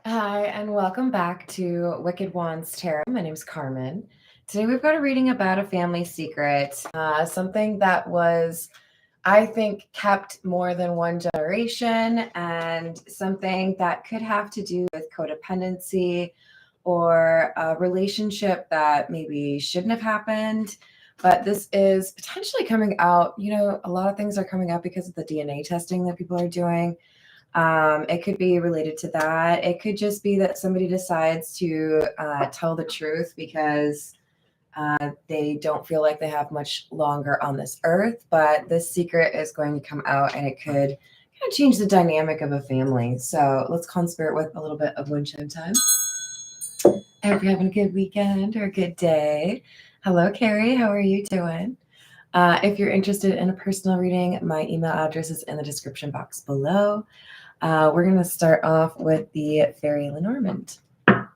Hi, and welcome back to Wicked Wands Tarot. My name's Carmen. Today we've got a reading about a family secret, something that was, I think, kept more than one generation, and something that could have to do with codependency or a relationship that maybe shouldn't have happened. But this is potentially coming out. A lot of things are coming out because of the DNA testing that people are doing. It could be related to that. It could just be that somebody decides to tell the truth because they don't feel like they have much longer on this earth. But this secret is going to come out and it could kind of change the dynamic of a family. So let's conspire with a little bit of wind chime time. I hope you're having a good weekend or a good day. Hello, Carrie. How are you doing? If you're interested in a personal reading, my email address is in the description box below. We're going to start off with the Fairy Lenormand. What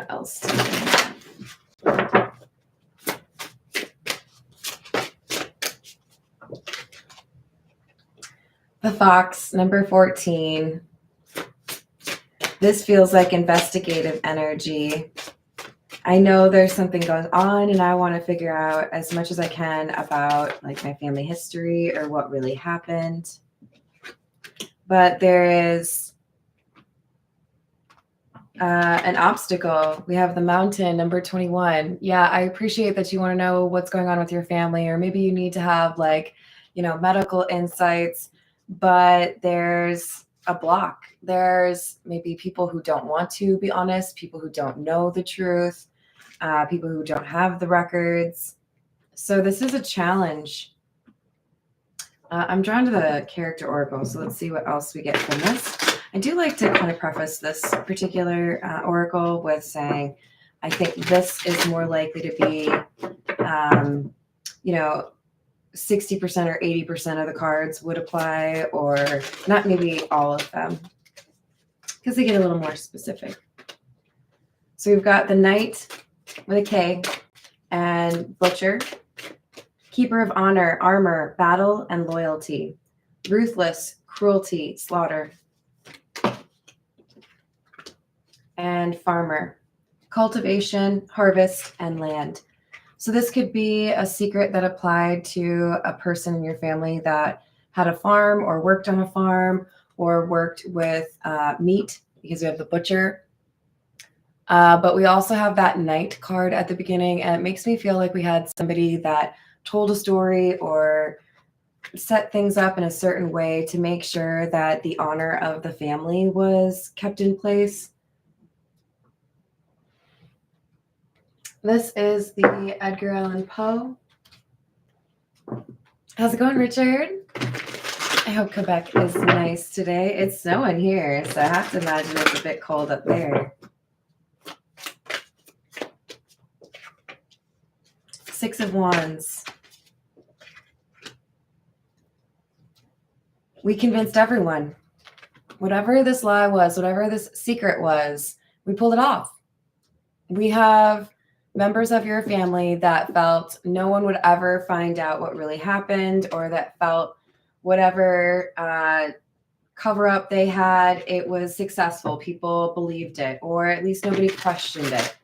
else do we have? The Fox, number 14. This feels like investigative energy. I know there's something going on and I want to figure out as much as I can about like my family history or what really happened. But there is an obstacle. We have the Mountain, number 21. Yeah, I appreciate that you want to know what's going on with your family, or maybe you need to have medical insights, but there's a block. There's maybe people who don't want to be honest, people who don't know the truth, people who don't have the records. So this is a challenge. I'm drawn to the character oracle, so let's see what else we get from this. I do like to kind of preface this particular oracle with saying, I think this is more likely to be, 60% or 80% of the cards would apply, or not maybe all of them, because they get a little more specific. So we've got the Knight with a K and Butcher, Keeper of Honor, Armor, Battle, and Loyalty, Ruthless, Cruelty, Slaughter, and Farmer, Cultivation, Harvest, and Land. So this could be a secret that applied to a person in your family that had a farm or worked on a farm or worked with meat, because we have the Butcher. But we also have that Knight card at the beginning, and it makes me feel like we had somebody that told a story or set things up in a certain way to make sure that the honor of the family was kept in place. This is the Edgar Allan Poe. How's it going, Richard? I hope Quebec is nice today. It's snowing here, so I have to imagine it's a bit cold up there. Six of Wands. We convinced everyone. Whatever this lie was, whatever this secret was, we pulled it off. We have members of your family that felt no one would ever find out what really happened, or that felt whatever cover up they had, it was successful. People believed it, or at least nobody questioned it.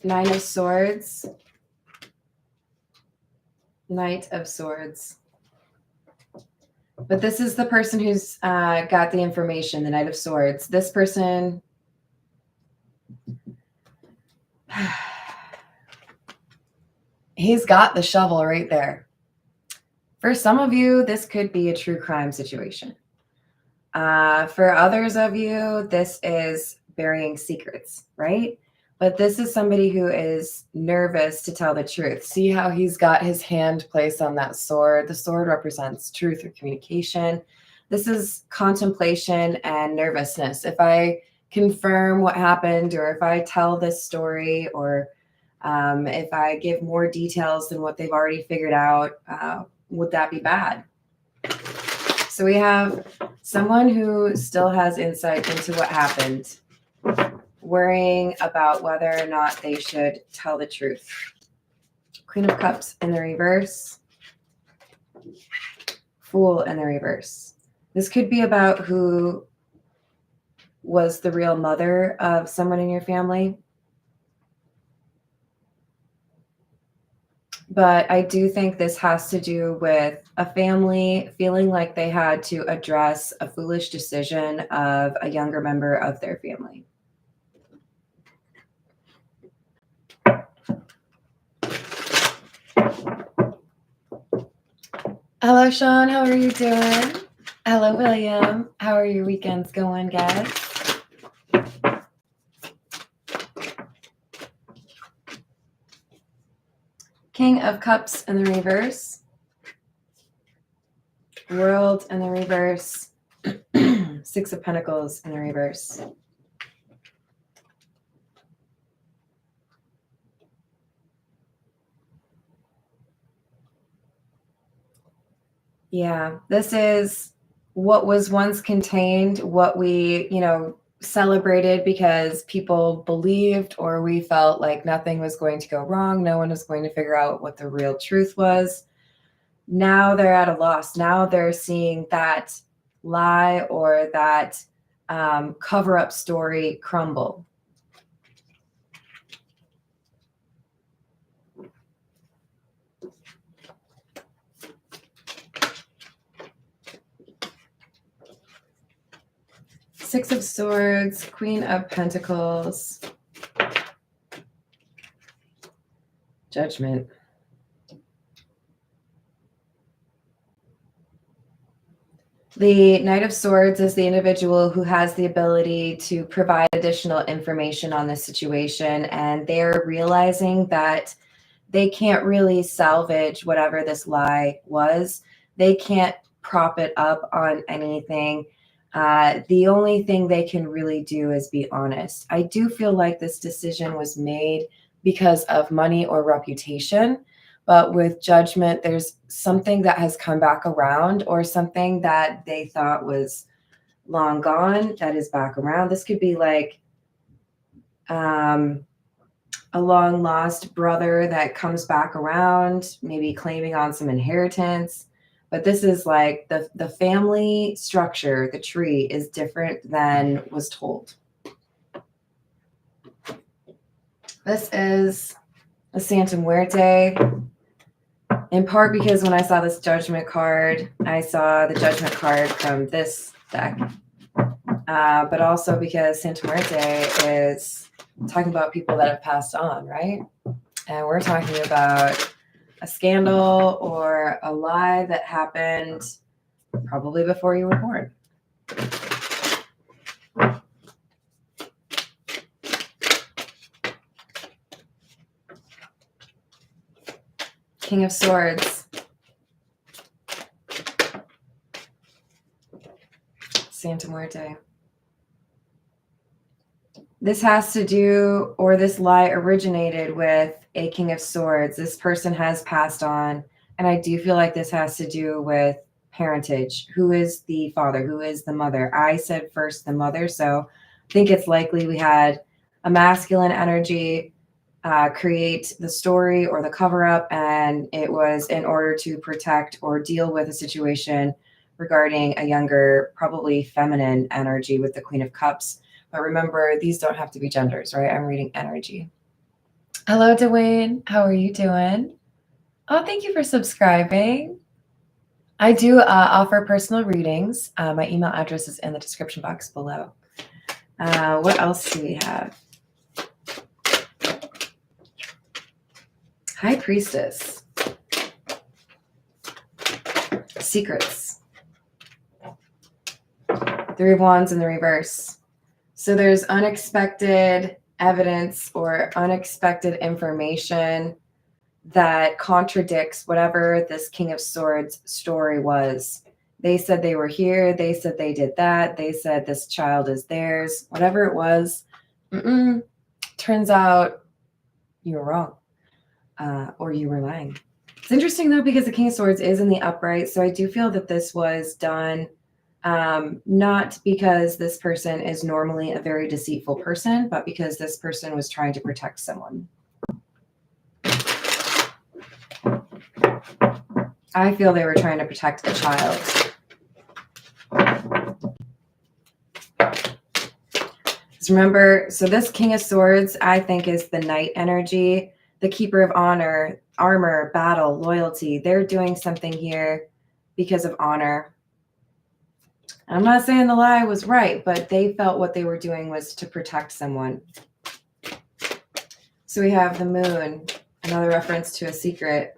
Nine of Swords, Knight of Swords. But this is the person who's got the information, the Knight of Swords. This person, he's got the shovel right there. For some of you, this could be a true crime situation. For others of you, this is burying secrets, right? But this is somebody who is nervous to tell the truth. See how he's got his hand placed on that sword? The sword represents truth or communication. This is contemplation and nervousness. If I confirm what happened, or if I tell this story, or if I give more details than what they've already figured out, would that be bad? So we have someone who still has insight into what happened, worrying about whether or not they should tell the truth. Queen of Cups in the reverse. Fool in the reverse. This could be about who was the real mother of someone in your family. But I do think this has to do with a family feeling like they had to address a foolish decision of a younger member of their family. Hello, Sean. How are you doing? Hello, William. How are your weekends going, guys? King of Cups in the reverse. World in the reverse. Six of Pentacles in the reverse. Yeah, this is what was once contained, what we, celebrated because people believed or we felt like nothing was going to go wrong. No one was going to figure out what the real truth was. Now they're at a loss. Now they're seeing that lie or that cover-up story crumble. Six of Swords, Queen of Pentacles, Judgment. The Knight of Swords is the individual who has the ability to provide additional information on the situation, and they're realizing that they can't really salvage whatever this lie was. They can't prop it up on anything. The only thing they can really do is be honest. I do feel like this decision was made because of money or reputation. But with Judgment, there's something that has come back around or something that they thought was long gone that is back around. This could be like a long lost brother that comes back around, maybe claiming on some inheritance. But this is like the family structure, the tree is different than was told. This is a Santa Muerte. In part because when I saw this Judgment card, I saw the Judgment card from this deck. But also because Santa Muerte is talking about people that have passed on, right? And we're talking about a scandal or a lie that happened probably before you were born. King of Swords. Santa Muerte. This has to do, or this lie originated with a King of Swords. This person has passed on, and I do feel like this has to do with parentage. Who is the father? Who is the mother? I said first the mother, so I think it's likely we had a masculine energy create the story or the cover-up, and it was in order to protect or deal with a situation regarding a younger, probably feminine energy with the Queen of Cups. But remember, these don't have to be genders, right? I'm reading energy. Hello, Dwayne. How are you doing? Oh, thank you for subscribing. I do offer personal readings. My email address is in the description box below. What else do we have? High Priestess. Secrets. Three of Wands in the reverse. So there's unexpected evidence or unexpected information that contradicts whatever this King of Swords story was. They said they were here. They said they did that. They said this child is theirs. Whatever it was, turns out you were wrong. Or you were lying. It's interesting though, because the King of Swords is in the upright. So I do feel that this was done not because this person is normally a very deceitful person, but because this person was trying to protect someone. I feel they were trying to protect a child. Remember, so this King of Swords, I think, is the Knight energy, the Keeper of Honor, armor, battle, loyalty. They're doing something here because of honor. I'm not saying the lie was right, but they felt what they were doing was to protect someone. So we have the Moon, another reference to a secret,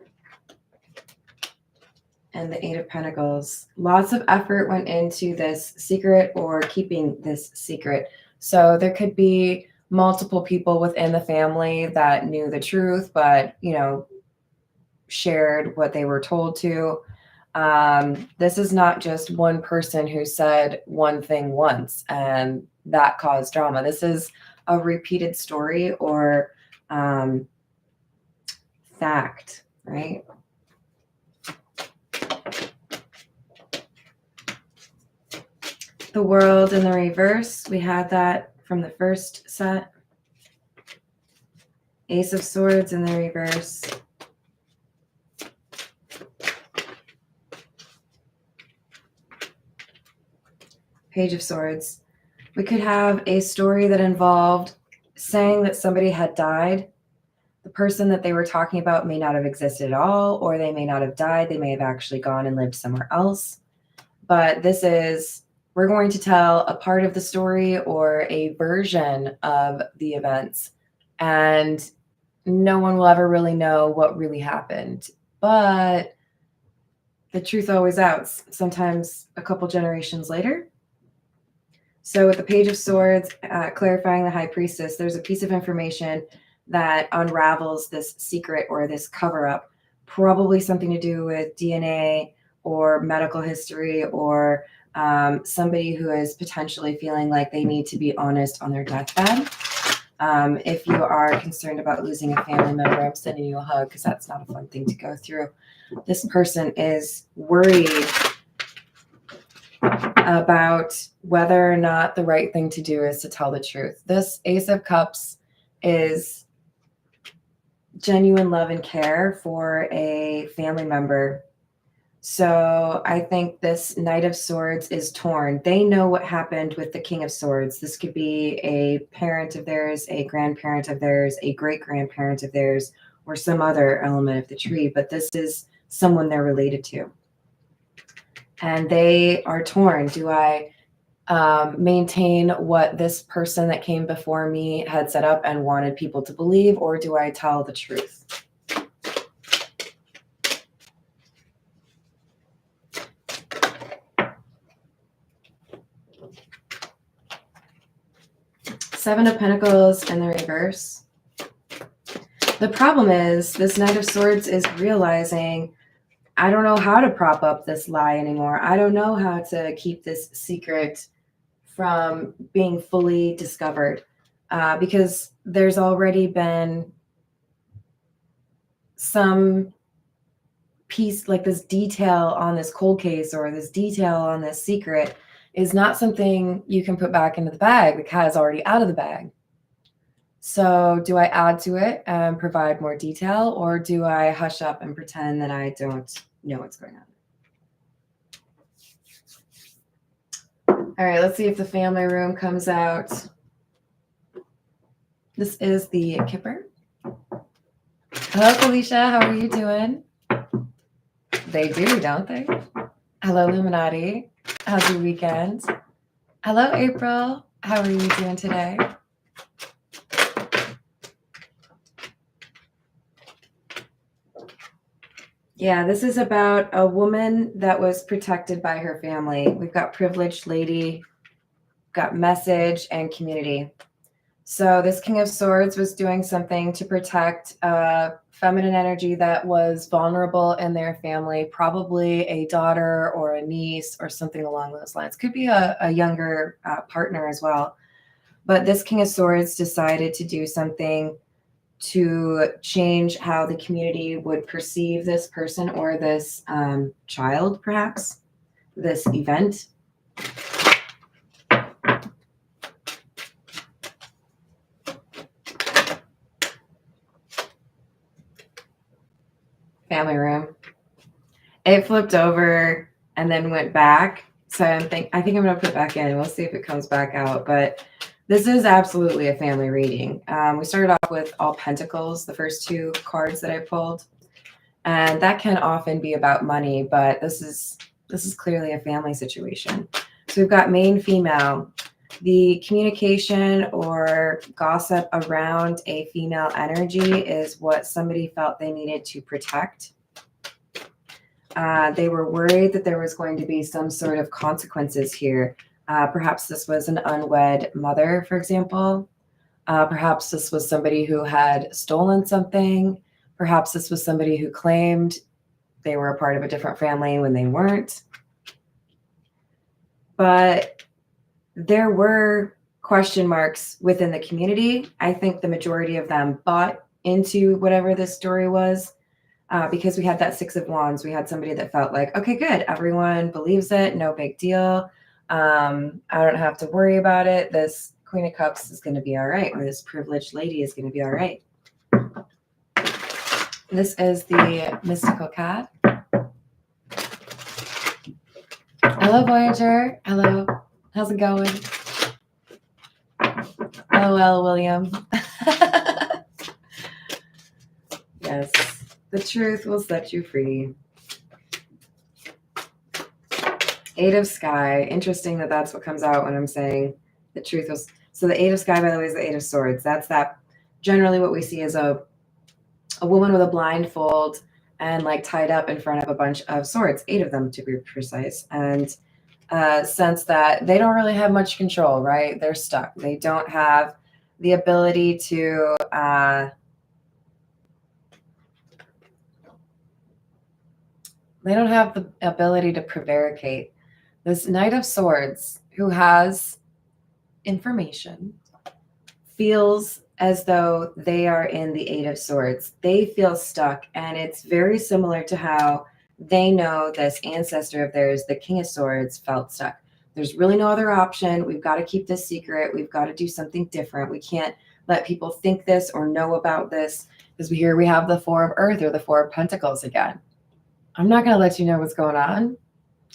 and the Eight of Pentacles. Lots of effort went into this secret or keeping this secret. So there could be multiple people within the family that knew the truth, but, you know, shared what they were told to. This is not just one person who said one thing once and that caused drama. This is a repeated story or fact, right? The World in the reverse, we had that from the first set. Ace of Swords in the reverse. Page of Swords. We could have a story that involved saying that somebody had died. The person that they were talking about may not have existed at all, or they may not have died. They may have actually gone and lived somewhere else. But this is, we're going to tell a part of the story or a version of the events, and no one will ever really know what really happened. But the truth always outs, sometimes a couple generations later. So with the Page of Swords, clarifying the High Priestess, there's a piece of information that unravels this secret or this cover-up, probably something to do with DNA or medical history or somebody who is potentially feeling like they need to be honest on their deathbed. If you are concerned about losing a family member, I'm sending you a hug because that's not a fun thing to go through. This person is worried about whether or not the right thing to do is to tell the truth. This Ace of Cups is genuine love and care for a family member. So I think this Knight of Swords is torn. They know what happened with the King of Swords. This could be a parent of theirs, a grandparent of theirs, a great-grandparent of theirs, or some other element of the tree, but this is someone they're related to. And they are torn. Do I maintain what this person that came before me had set up and wanted people to believe, or do I tell the truth? Seven of Pentacles in the reverse. The problem is this Knight of Swords is realizing, I don't know how to prop up this lie anymore. I don't know how to keep this secret from being fully discovered because there's already been some piece, like this detail on this cold case or this detail on this secret is not something you can put back into the bag. The cat is already out of the bag. So do I add to it and provide more detail, or do I hush up and pretend that I don't know what's going on? All right, let's see if the family room comes out. This is the Kipper. Hello, Felicia. How are you doing? They do, don't they? Hello, Illuminati. How's your weekend? Hello, April. How are you doing today? Yeah, this is about a woman that was protected by her family. We've got privileged lady, got message, and community. So this King of Swords was doing something to protect feminine energy that was vulnerable in their family, probably a daughter or a niece or something along those lines. Could be a younger partner as well. But this King of Swords decided to do something to change how the community would perceive this person or this child, perhaps, this event. Family room. It flipped over and then went back. So I think I'm going to put it back in. We'll see if it comes back out. But this is absolutely a family reading. We started off with all pentacles, the first two cards that I pulled. And that can often be about money, but this is clearly a family situation. So we've got main female. The communication or gossip around a female energy is what somebody felt they needed to protect. They were worried that there was going to be some sort of consequences here. Perhaps this was an unwed mother, for example. Perhaps this was somebody who had stolen something. Perhaps this was somebody who claimed they were a part of a different family when they weren't. But there were question marks within the community. I think the majority of them bought into whatever this story was because we had that Six of Wands. We had somebody that felt like, okay, good. Everyone believes it. No big deal. I don't have to worry about it. This Queen of Cups is going to be all right, or this privileged lady is going to be all right. This is the mystical cat. Hello, Voyager. Hello. How's it going? LOL, William. Yes, the truth will set you free. Eight of Sky. Interesting that that's what comes out when I'm saying the truth was. So the Eight of Sky, by the way, is the Eight of Swords. That's that. Generally, what we see is a woman with a blindfold and like tied up in front of a bunch of swords, 8 of them to be precise, and sense that they don't really have much control, right? They're stuck. They don't have the ability to prevaricate. This Knight of Swords, who has information, feels as though they are in the Eight of Swords. They feel stuck, and it's very similar to how they know this ancestor of theirs, the King of Swords, felt stuck. There's really no other option. We've got to keep this secret. We've got to do something different. We can't let people think this or know about this, because here we have the Four of Earth or the Four of Pentacles again. I'm not going to let you know what's going on.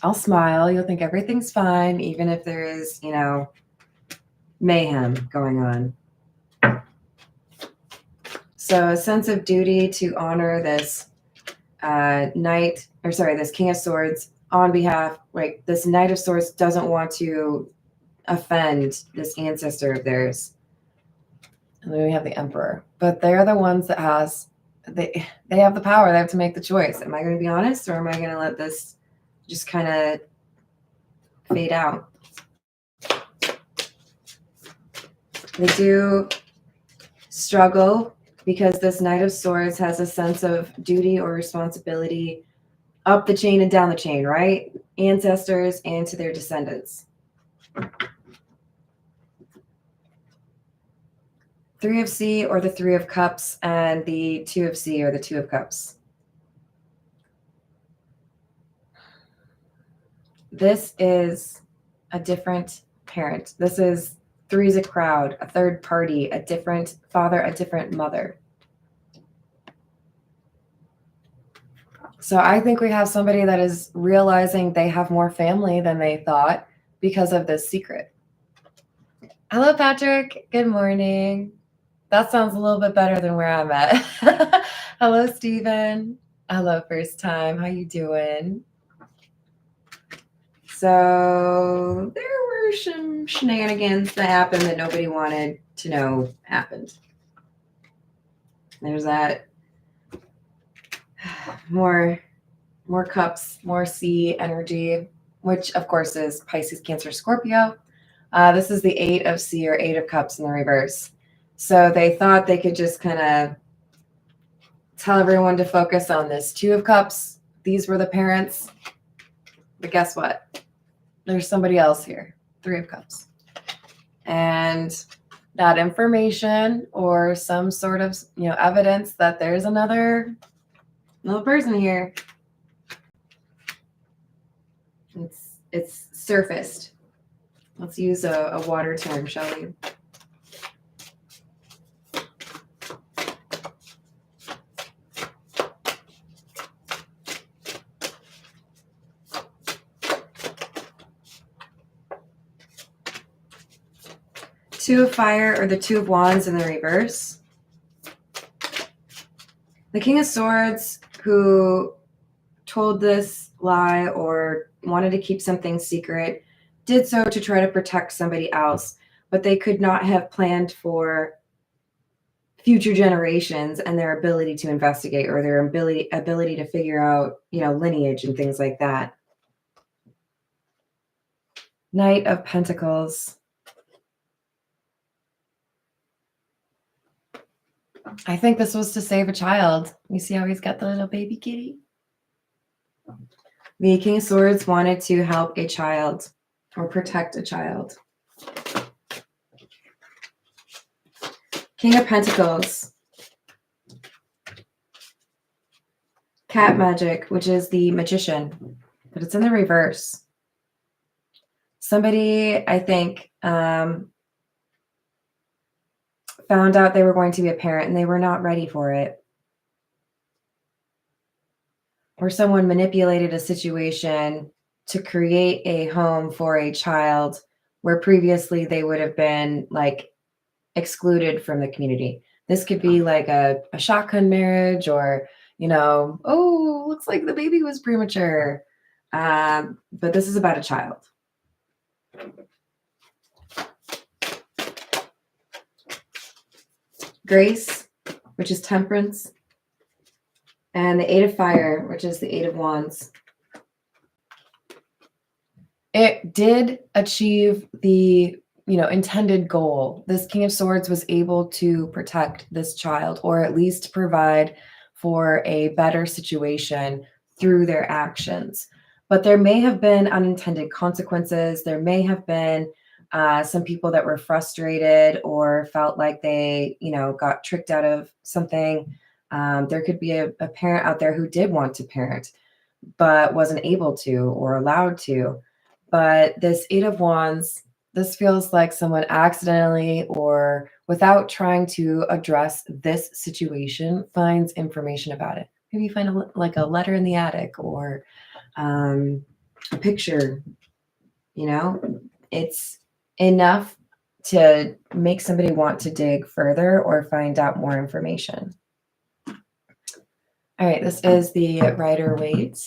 I'll smile. You'll think everything's fine, even if there is, mayhem going on. So a sense of duty to honor this this King of Swords on behalf, like this Knight of Swords doesn't want to offend this ancestor of theirs. And then we have the Emperor, but they're the ones that they have the power. They have to make the choice. Am I going to be honest, or am I going to let this just kind of fade out? They do struggle because this Knight of Swords has a sense of duty or responsibility up the chain and down the chain, right? Ancestors and to their descendants. Three of C or the Three of Cups, and the Two of C or the Two of Cups. This is a different parent. This is three is a crowd, a third party, a different father, a different mother. So I think we have somebody that is realizing they have more family than they thought because of this secret. Hello, Patrick. Good morning. That sounds a little bit better than where I'm at. Hello, Stephen. Hello, first time. How you doing? So there were some shenanigans that happened that nobody wanted to know happened. There's that. More cups, more sea energy, which of course is Pisces, Cancer, Scorpio. This is the Eight of Sea or Eight of Cups in the reverse. So they thought they could just kind of tell everyone to focus on this Two of Cups. These were the parents. But guess what? There's somebody else here. Three of Cups. And that information or some sort of, evidence that there's another person here. It's surfaced. Let's use a water term, shall we? Two of Fire or the Two of Wands in the reverse. The King of Swords, who told this lie or wanted to keep something secret, did so to try to protect somebody else, but they could not have planned for future generations and their ability to investigate or their ability to figure out, lineage and things like that. Knight of Pentacles. I think this was to save a child. You see how he's got the little baby kitty? The King of Swords wanted to help a child or protect a child. King of Pentacles. Cat magic, which is the Magician, but it's in the reverse. Somebody, I think, found out they were going to be a parent and they were not ready for it. Or someone manipulated a situation to create a home for a child where previously they would have been excluded from the community. This could be like a shotgun marriage or, oh, looks like the baby was premature. But this is about a child. Grace, which is Temperance, and the Eight of Fire, which is the Eight of Wands. It did achieve the, intended goal. This King of Swords was able to protect this child, or at least provide for a better situation through their actions. But there may have been unintended consequences. There may have been some people that were frustrated or felt like they, got tricked out of something. There could be a parent out there who did want to parent, but wasn't able to or allowed to. But this Eight of Wands, this feels like someone accidentally or without trying to address this situation finds information about it. Maybe you find a letter in the attic or a picture. It's enough to make somebody want to dig further or find out more information. All right, this is the Rider Waite.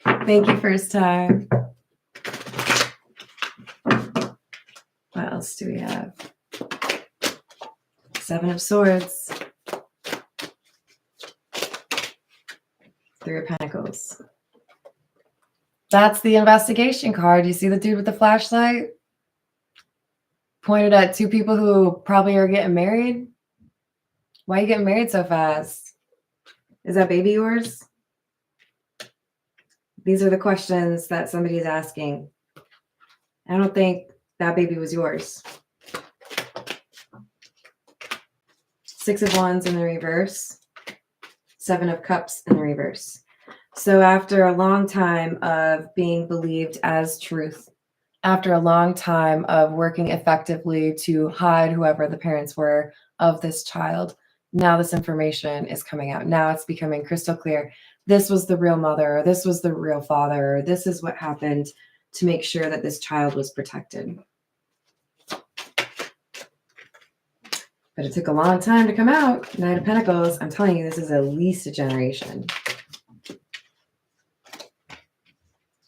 Thank you, first time. What else do we have? Seven of Swords. Three of Pentacles. That's the investigation card. You see the dude with the flashlight? Pointed at two people who probably are getting married. Why are you getting married so fast? Is that baby yours? These are the questions that somebody's asking. I don't think that baby was yours. Six of Wands in the reverse. Seven of Cups in the reverse. So after a long time of being believed as truth, after a long time of working effectively to hide whoever the parents were of this child, now this information is coming out. Now it's becoming crystal clear. This was the real mother, or this was the real father, or this is what happened to make sure that this child was protected. But it took a long time to come out. Knight of Pentacles. I'm telling you, this is at least a generation.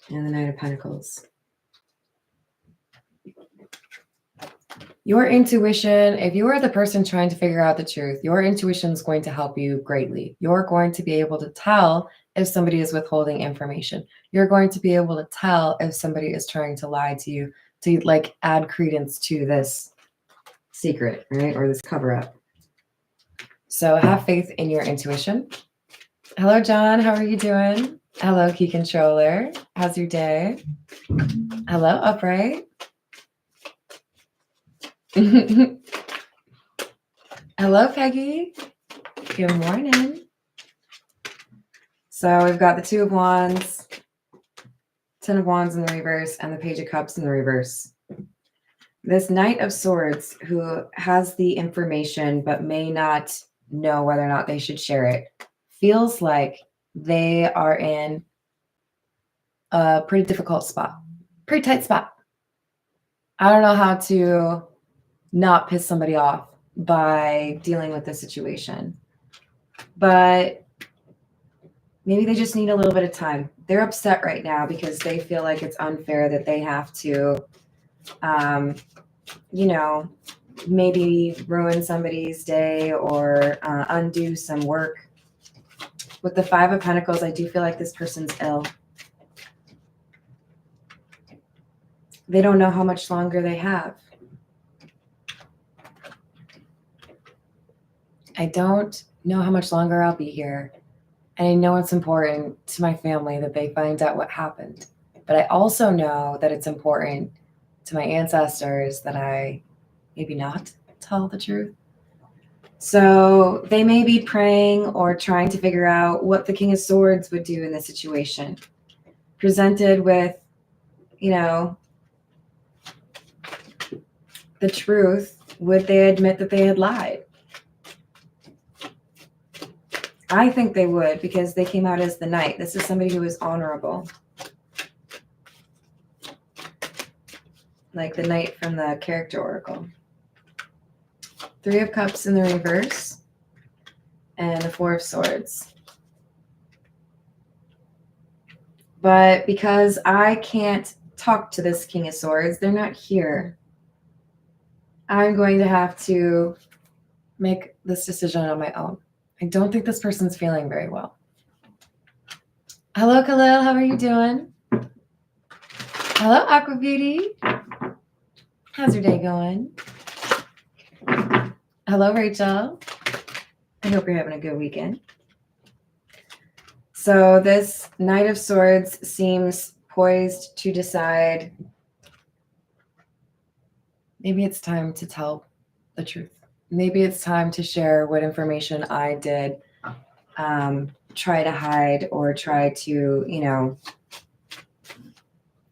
And the Knight of Pentacles. Your intuition, if you are the person trying to figure out the truth, your intuition is going to help you greatly. You're going to be able to tell if somebody is withholding information. You're going to be able to tell if somebody is trying to lie to you, to add credence to this secret, right? Or this cover up. So have faith in your intuition. Hello, John. How are you doing? Hello, Key Controller. How's your day? Hello, Upright. Hello, Peggy. Good morning. So we've got the Two of Wands, Ten of Wands in the reverse, and the Page of Cups in the reverse. This Knight of Swords, who has the information but may not know whether or not they should share it, feels like they are in a pretty difficult spot, pretty tight spot. I don't know how to not piss somebody off by dealing with the situation. But maybe they just need a little bit of time. They're upset right now because they feel like it's unfair that they have to, you know, maybe ruin somebody's day or undo some work. With the Five of Pentacles, I do feel like this person's ill. They don't know how much longer they have. I don't know how much longer I'll be here. And I know it's important to my family that they find out what happened. But I also know that it's important to my ancestors that I maybe not tell the truth. So they may be praying or trying to figure out what the King of Swords would do in this situation. Presented with, you know, the truth, would they admit that they had lied? I think they would, because they came out as the Knight. This is somebody who is honorable. Like the Knight from the character oracle. Three of Cups in the reverse. And the Four of Swords. But because I can't talk to this King of Swords, they're not here. I'm going to have to make this decision on my own. I don't think this person's feeling very well. Hello, Khalil. How are you doing? Hello, Aqua Beauty. How's your day going? Hello, Rachel. I hope you're having a good weekend. So this Knight of Swords seems poised to decide maybe it's time to tell the truth. Maybe it's time to share what information I did try to hide or try to, you know,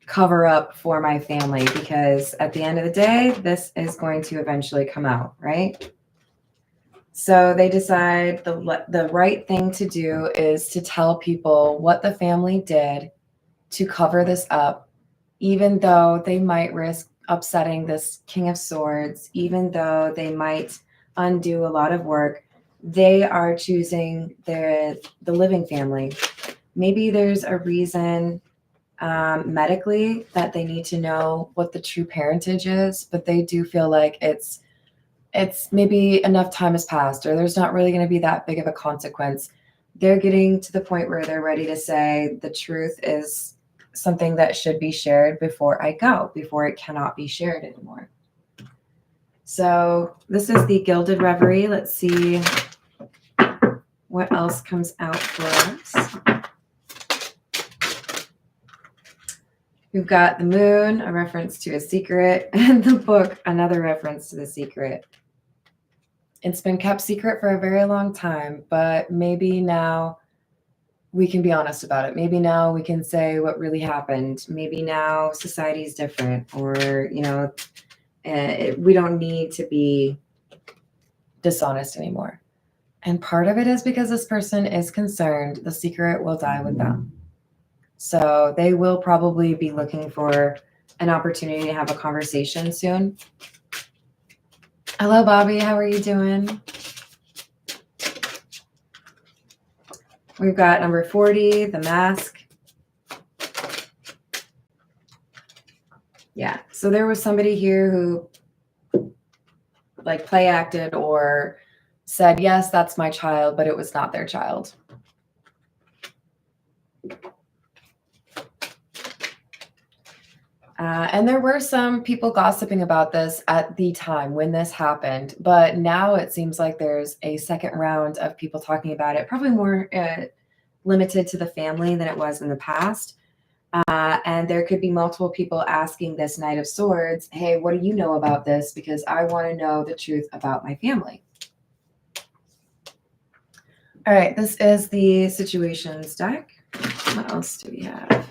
cover up for my family, because at the end of the day, this is going to eventually come out, right? So they decide the right thing to do is to tell people what the family did to cover this up, even though they might risk upsetting this King of Swords, even though they might undo a lot of work. They are choosing the living family. Maybe there's a reason medically that they need to know what the true parentage is, but they do feel like it's maybe enough time has passed, or there's not really going to be that big of a consequence. They're getting to the point where they're ready to say the truth is something that should be shared before I go, before it cannot be shared anymore. So this is the Gilded Reverie. Let's see what else comes out for us. We've got the Moon, a reference to a secret, and the Book, another reference to the secret. It's been kept secret for a very long time, but maybe now we can be honest about it. Maybe now we can say what really happened. Maybe now society is different, or, you know, we don't need to be dishonest anymore. And part of it is because this person is concerned the secret will die with them. So they will probably be looking for an opportunity to have a conversation soon. Hello, Bobby. How are you doing? We've got number 40, the Mask. Yeah, so there was somebody here who like play acted or said, yes, that's my child, but it was not their child. And there were some people gossiping about this at the time when this happened, but now it seems like there's a second round of people talking about it, probably more limited to the family than it was in the past. And there could be multiple people asking this Knight of Swords, hey, what do you know about this? Because I want to know the truth about my family. All right, this is the situations deck. What else do we have?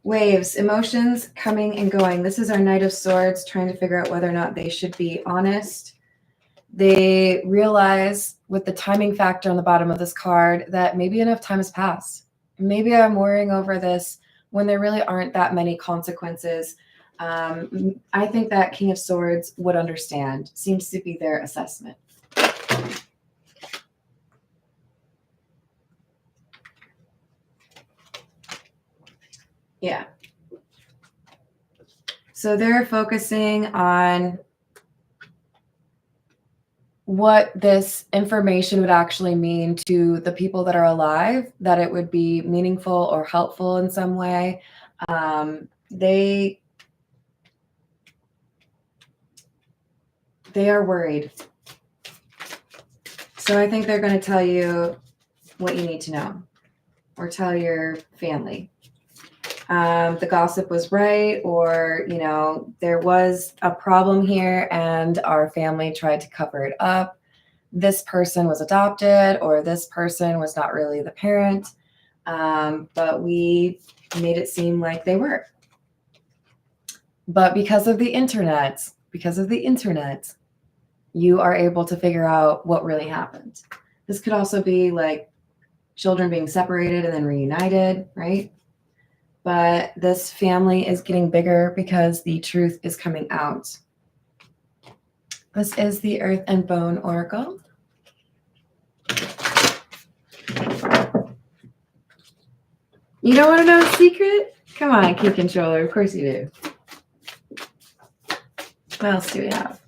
Waves, emotions coming and going. This is our Knight of Swords trying to figure out whether or not they should be honest. They realize with the timing factor on the bottom of this card that maybe enough time has passed. Maybe I'm worrying over this when there really aren't that many consequences. I think that King of Swords would understand, seems to be their assessment. Yeah. So they're focusing on what this information would actually mean to the people that are alive, that it would be meaningful or helpful in some way. They are worried. So I think they're going to tell you what you need to know, or tell your family. The gossip was right, or, you know, there was a problem here and our family tried to cover it up. This person was adopted, or this person was not really the parent, but we made it seem like they were. But because of the internet, you are able to figure out what really happened. This could also be like children being separated and then reunited, right? But this family is getting bigger because the truth is coming out. This is the Earth and Bone Oracle. You don't want to know a secret? Come on, Key Controller. Of course you do. What else do we have?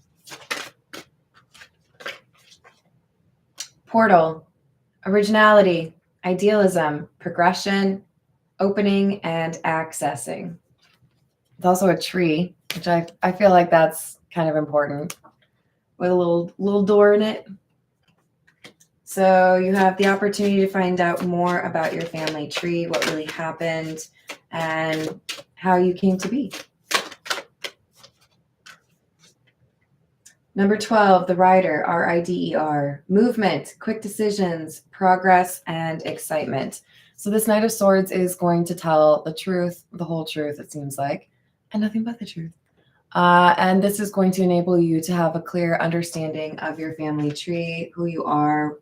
Portal, originality, idealism, progression, opening, and accessing. It's also a tree, which I feel like that's kind of important, with a little door in it. So you have the opportunity to find out more about your family tree, what really happened, and how you came to be. Number 12, the Rider, R-I-D-E-R, movement, quick decisions, progress, and excitement. So this Knight of Swords is going to tell the truth, the whole truth, it seems like, and nothing but the truth. And this is going to enable you to have a clear understanding of your family tree, who you are,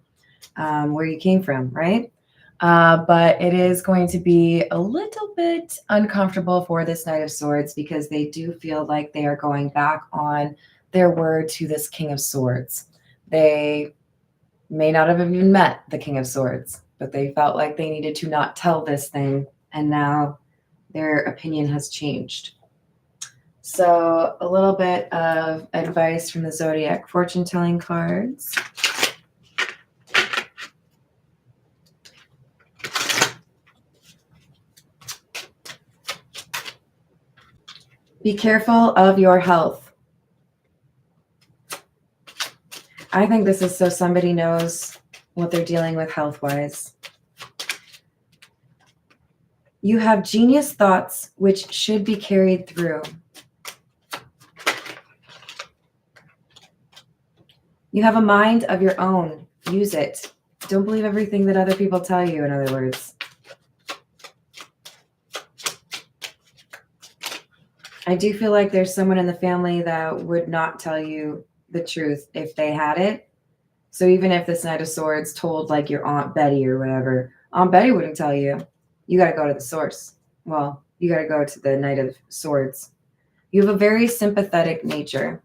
where you came from, right? But it is going to be a little bit uncomfortable for this Knight of Swords because they do feel like they are going back on their word to this King of Swords. They may not have even met the King of Swords, but they felt like they needed to not tell this thing, and now their opinion has changed. So a little bit of advice from the Zodiac fortune-telling cards. Be careful of your health. I think this is so somebody knows what they're dealing with health-wise. You have genius thoughts which should be carried through. You have a mind of your own. Use it. Don't believe everything that other people tell you, in other words. I do feel like there's someone in the family that would not tell you the truth if they had it. So even if this Knight of Swords told like your Aunt Betty or whatever, Aunt Betty wouldn't tell you. You got to go to the source. Well, you got to go to the Knight of Swords. You have a very sympathetic nature.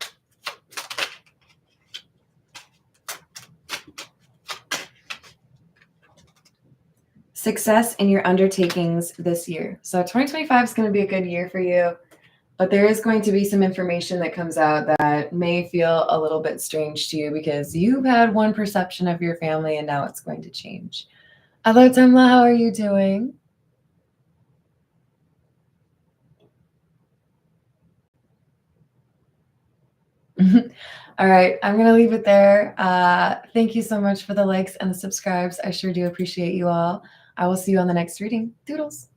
Success in your undertakings this year. So 2025 is going to be a good year for you. But there is going to be some information that comes out that may feel a little bit strange to you because you've had one perception of your family and now it's going to change. Hello, Tamla. How are you doing? All right. I'm going to leave it there. Thank you so much for the likes and the subscribes. I sure do appreciate you all. I will see you on the next reading. Doodles.